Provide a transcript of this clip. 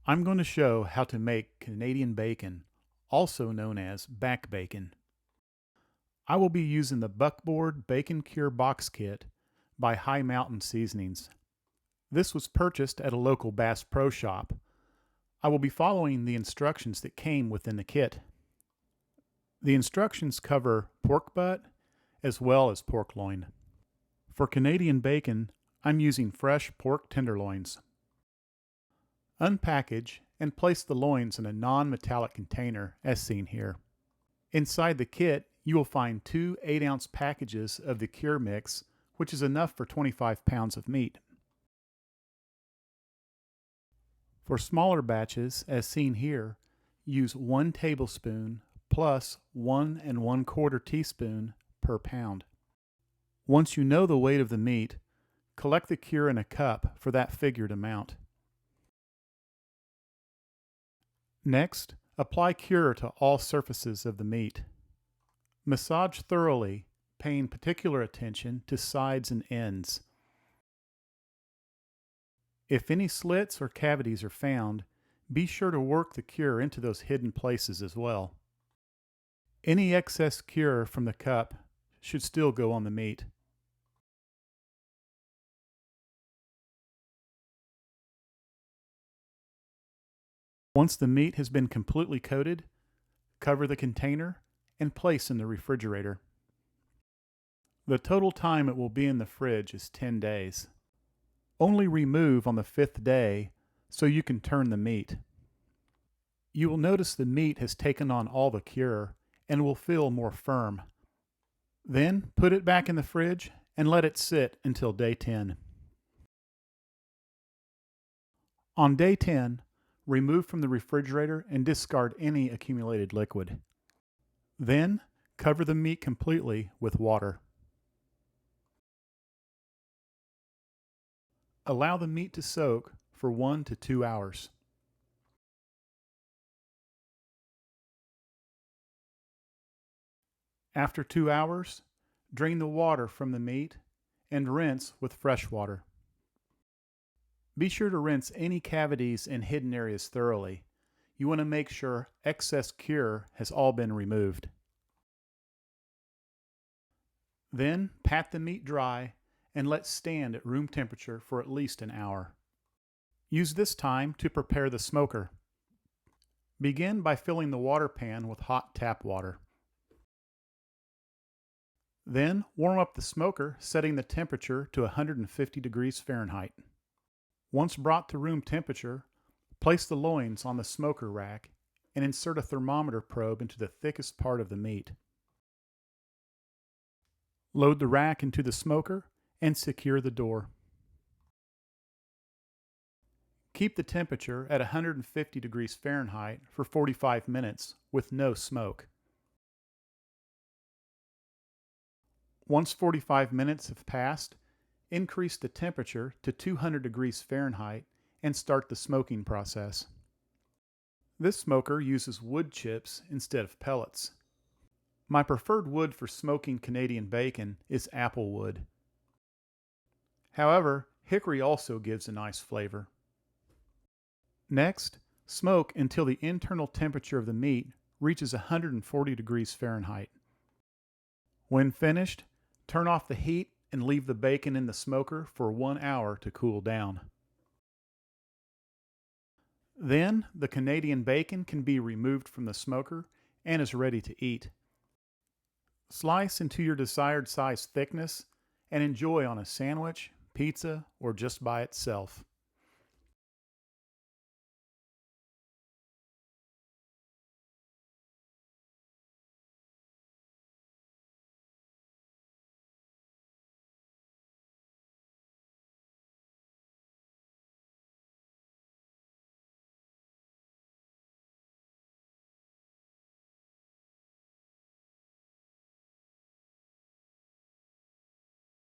I'm going to show how to make Canadian bacon, also known as back bacon. I will be using the Buckboard Bacon Cure box kit by High Mountain Seasonings. This was purchased at a local Bass Pro Shop. I will be following the instructions that came within the kit. The instructions cover pork butt as well as pork loin. For Canadian bacon, I'm using fresh pork tenderloins. Unpackage and place the loins in a non-metallic container as seen here. Inside the kit, you will find two 8-ounce packages of the cure mix, which is enough for 25 pounds of meat. For smaller batches, as seen here, use 1 tablespoon plus 1 1/4 teaspoon per pound. Once you know the weight of the meat, collect the cure in a cup for that figured amount. Next, apply cure to all surfaces of the meat. Massage thoroughly, paying particular attention to sides and ends. If any slits or cavities are found, be sure to work the cure into those hidden places as well. Any excess cure from the cup should still go on the meat. Once the meat has been completely coated, cover the container and place in the refrigerator. The total time it will be in the fridge is 10 days. Only remove on the 5th day so you can turn the meat. You will notice the meat has taken on all the cure and will feel more firm. Then put it back in the fridge and let it sit until day 10. On day 10, remove from the refrigerator and discard any accumulated liquid. Then, cover the meat completely with water. Allow the meat to soak for 1 to 2 hours. After 2 hours, drain the water from the meat and rinse with fresh water. Be sure to rinse any cavities and hidden areas thoroughly. You want to make sure excess cure has all been removed. Then pat the meat dry and let stand at room temperature for at least an hour. Use this time to prepare the smoker. Begin by filling the water pan with hot tap water. Then warm up the smoker, setting the temperature to 150 degrees Fahrenheit. Once brought to room temperature, place the loins on the smoker rack and insert a thermometer probe into the thickest part of the meat. Load the rack into the smoker and secure the door. Keep the temperature at 150 degrees Fahrenheit for 45 minutes with no smoke. Once 45 minutes have passed, increase the temperature to 200 degrees Fahrenheit and start the smoking process. This smoker uses wood chips instead of pellets. My preferred wood for smoking Canadian bacon is apple wood. However, hickory also gives a nice flavor. Next, smoke until the internal temperature of the meat reaches 140 degrees Fahrenheit. When finished, turn off the heat and leave the bacon in the smoker for 1 hour to cool down. Then, the Canadian bacon can be removed from the smoker and is ready to eat. Slice into your desired size thickness and enjoy on a sandwich, pizza, or just by itself.